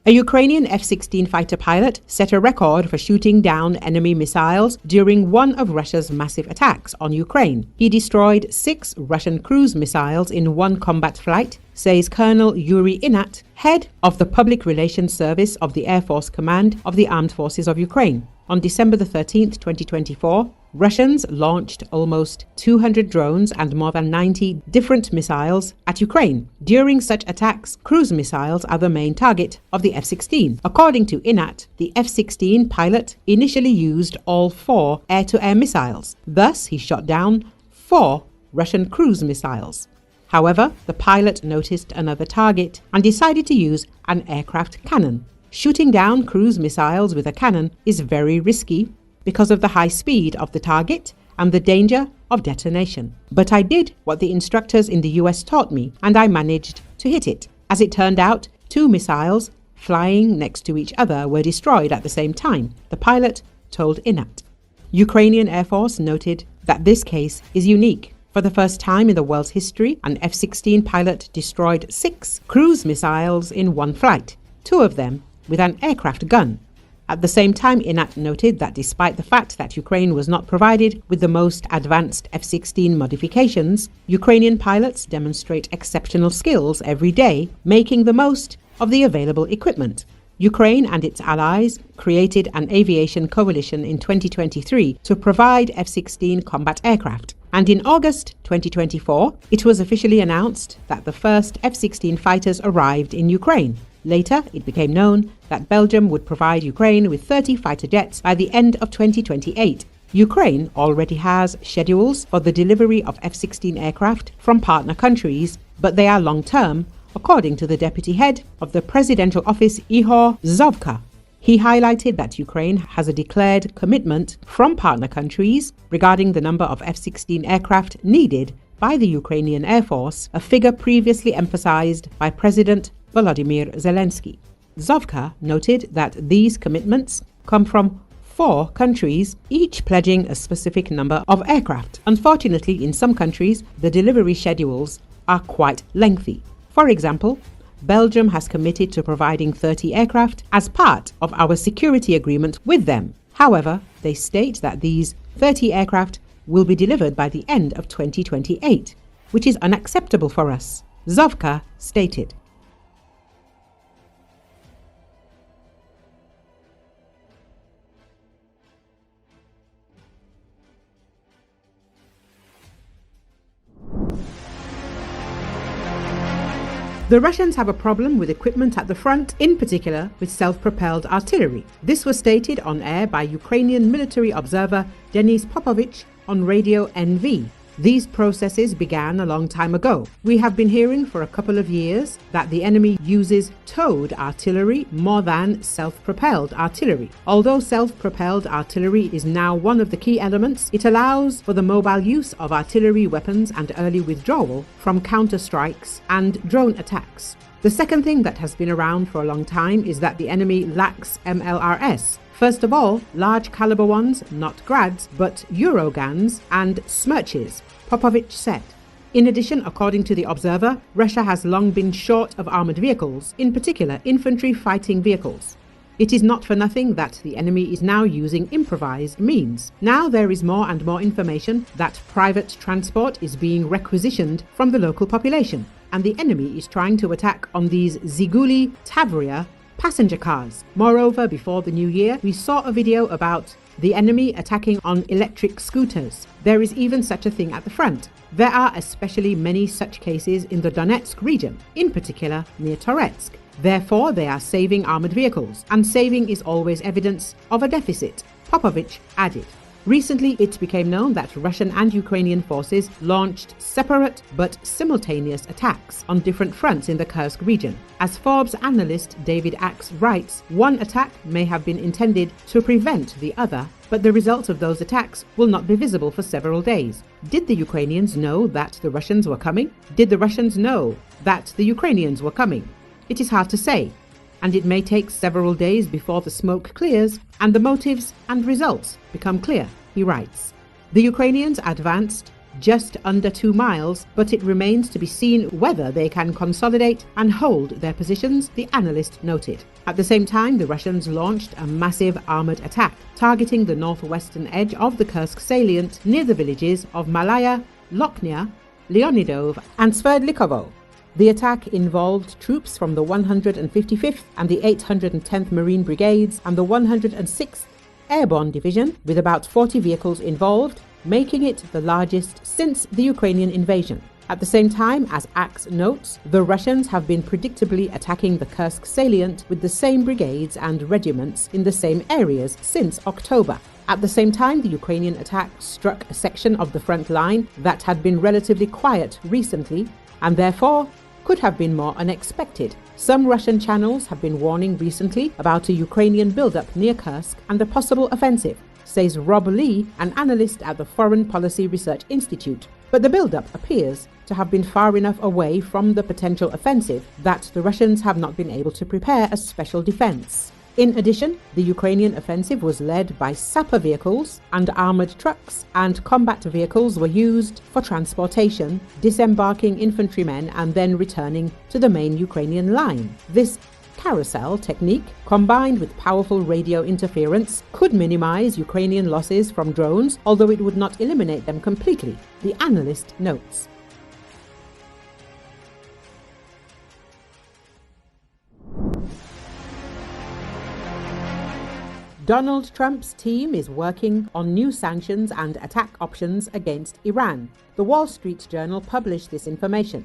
A Ukrainian F-16 fighter pilot set a record for shooting down enemy missiles during one of Russia's massive attacks on Ukraine. He destroyed 6 Russian cruise missiles in one combat flight, says Colonel Yurii Ihnat, head of the Public Relations Service of the Air Force Command of the Armed Forces of Ukraine. On December 13, 2024, Russians launched almost 200 drones and more than 90 different missiles at Ukraine. During such attacks, cruise missiles are the main target of the F-16. According to Ihnat, the F-16 pilot initially used all 4 air-to-air missiles. Thus, he shot down 4 Russian cruise missiles. However, the pilot noticed another target and decided to use an aircraft cannon. Shooting down cruise missiles with a cannon is very risky because of the high speed of the target and the danger of detonation. But I did what the instructors in the US taught me, and I managed to hit it. As it turned out, 2 missiles flying next to each other were destroyed at the same time, the pilot told Ihnat. Ukrainian Air Force noted that this case is unique. For the first time in the world's history, an F-16 pilot destroyed 6 cruise missiles in one flight, 2 of them with an aircraft gun. At the same time, Ihnat noted that despite the fact that Ukraine was not provided with the most advanced F-16 modifications, Ukrainian pilots demonstrate exceptional skills every day, making the most of the available equipment. Ukraine and its allies created an aviation coalition in 2023 to provide F-16 combat aircraft. And in August 2024, it was officially announced that the first F-16 fighters arrived in Ukraine. Later, it became known that Belgium would provide Ukraine with 30 fighter jets by the end of 2028. Ukraine already has schedules for the delivery of F-16 aircraft from partner countries, but they are long-term, according to the deputy head of the presidential office, Ihor Zovka. He highlighted that Ukraine has a declared commitment from partner countries regarding the number of F-16 aircraft needed by the Ukrainian Air Force, a figure previously emphasized by President Volodymyr Zelensky. Zovka noted that these commitments come from 4 countries, each pledging a specific number of aircraft. Unfortunately, in some countries, the delivery schedules are quite lengthy. For example, Belgium has committed to providing 30 aircraft as part of our security agreement with them. However, they state that these 30 aircraft will be delivered by the end of 2028, which is unacceptable for us, Zovka stated. The Russians have a problem with equipment at the front, in particular with self-propelled artillery. This was stated on air by Ukrainian military observer Denis Popovich on Radio NV. These processes began a long time ago. We have been hearing for a couple of years that the enemy uses towed artillery more than self-propelled artillery. Although self-propelled artillery is now one of the key elements, it allows for the mobile use of artillery weapons and early withdrawal from counter-strikes and drone attacks. The second thing that has been around for a long time is that the enemy lacks MLRS. First of all, large caliber ones, not Grads, but Eurogans and Smerches, Popovich said. In addition, according to The Observer, Russia has long been short of armored vehicles, in particular infantry fighting vehicles. It is not for nothing that the enemy is now using improvised means. Now there is more and more information that private transport is being requisitioned from the local population, and the enemy is trying to attack on these Ziguli Tavria passenger cars. Moreover, before the new year, we saw a video about the enemy attacking on electric scooters. There is even such a thing at the front. There are especially many such cases in the Donetsk region, in particular near Toretsk. Therefore, they are saving armored vehicles, and saving is always evidence of a deficit, Popovich added. Recently, it became known that Russian and Ukrainian forces launched separate but simultaneous attacks on different fronts in the Kursk region. As Forbes analyst David Axe writes, one attack may have been intended to prevent the other, but the results of those attacks will not be visible for several days. Did the Ukrainians know that the Russians were coming? Did the Russians know that the Ukrainians were coming? It is hard to say, and it may take several days before the smoke clears and the motives and results become clear, he writes. The Ukrainians advanced just under 2 miles, but it remains to be seen whether they can consolidate and hold their positions, the analyst noted. At the same time, the Russians launched a massive armoured attack, targeting the northwestern edge of the Kursk salient near the villages of Malaya, Lokhnia, Leonidov and Sverdlikovo. The attack involved troops from the 155th and the 810th Marine Brigades and the 106th Airborne Division, with about 40 vehicles involved, making it the largest since the Ukrainian invasion. At the same time, as Axe notes, the Russians have been predictably attacking the Kursk salient with the same brigades and regiments in the same areas since October. At the same time, the Ukrainian attack struck a section of the front line that had been relatively quiet recently and therefore could have been more unexpected. Some Russian channels have been warning recently about a Ukrainian buildup near Kursk and a possible offensive, says Rob Lee, an analyst at the Foreign Policy Research Institute. But the buildup appears to have been far enough away from the potential offensive that the Russians have not been able to prepare a special defense. In addition, the Ukrainian offensive was led by sapper vehicles and armored trucks, and combat vehicles were used for transportation, disembarking infantrymen and then returning to the main Ukrainian line. This carousel technique, combined with powerful radio interference, could minimize Ukrainian losses from drones, although it would not eliminate them completely, the analyst notes. Donald Trump's team is working on new sanctions and attack options against Iran. The Wall Street Journal published this information.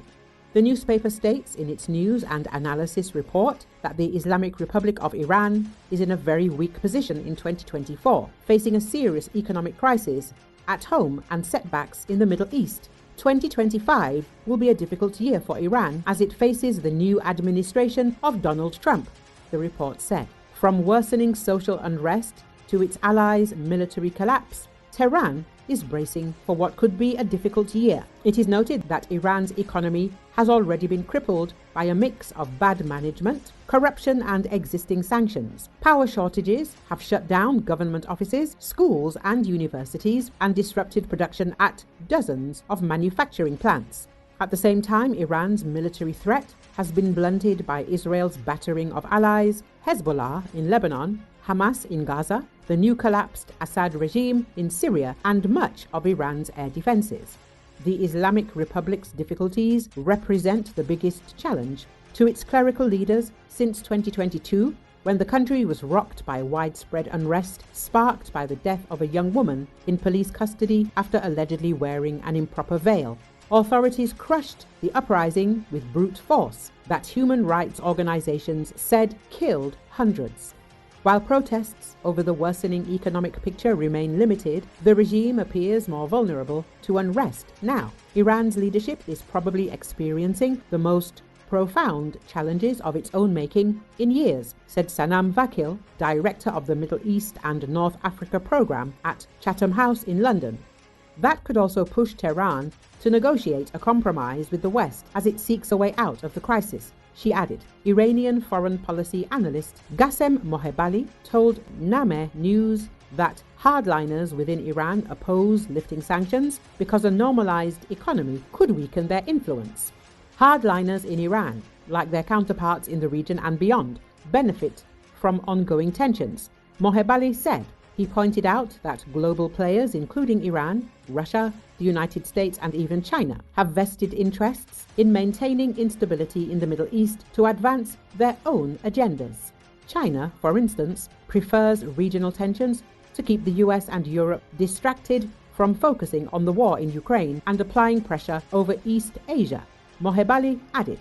The newspaper states in its news and analysis report that the Islamic Republic of Iran is in a very weak position in 2024, facing a serious economic crisis at home and setbacks in the Middle East. 2025 will be a difficult year for Iran as it faces the new administration of Donald Trump, the report said. From worsening social unrest to its allies' military collapse, Tehran is bracing for what could be a difficult year. It is noted that Iran's economy has already been crippled by a mix of bad management, corruption and existing sanctions. Power shortages have shut down government offices, schools and universities and disrupted production at dozens of manufacturing plants. At the same time, Iran's military threat has been blunted by Israel's battering of allies, Hezbollah in Lebanon, Hamas in Gaza, the new collapsed Assad regime in Syria, and much of Iran's air defenses. The Islamic Republic's difficulties represent the biggest challenge to its clerical leaders since 2022, when the country was rocked by widespread unrest sparked by the death of a young woman in police custody after allegedly wearing an improper veil. Authorities crushed the uprising with brute force that human rights organizations said killed hundreds. While protests over the worsening economic picture remain limited, the regime appears more vulnerable to unrest now. Iran's leadership is probably experiencing the most profound challenges of its own making in years, said Sanam Vakil, director of the Middle East and North Africa program at Chatham House in London. That could also push Tehran to negotiate a compromise with the West as it seeks a way out of the crisis, she added. Iranian foreign policy analyst Ghassem Mohebali told Nameh News that hardliners within Iran oppose lifting sanctions because a normalized economy could weaken their influence. Hardliners in Iran, like their counterparts in the region and beyond, benefit from ongoing tensions, Mohebali said. He pointed out that global players, including Iran, Russia, the United States and even China, have vested interests in maintaining instability in the Middle East to advance their own agendas. China, for instance, prefers regional tensions to keep the US and Europe distracted from focusing on the war in Ukraine and applying pressure over East Asia, Mohebali added.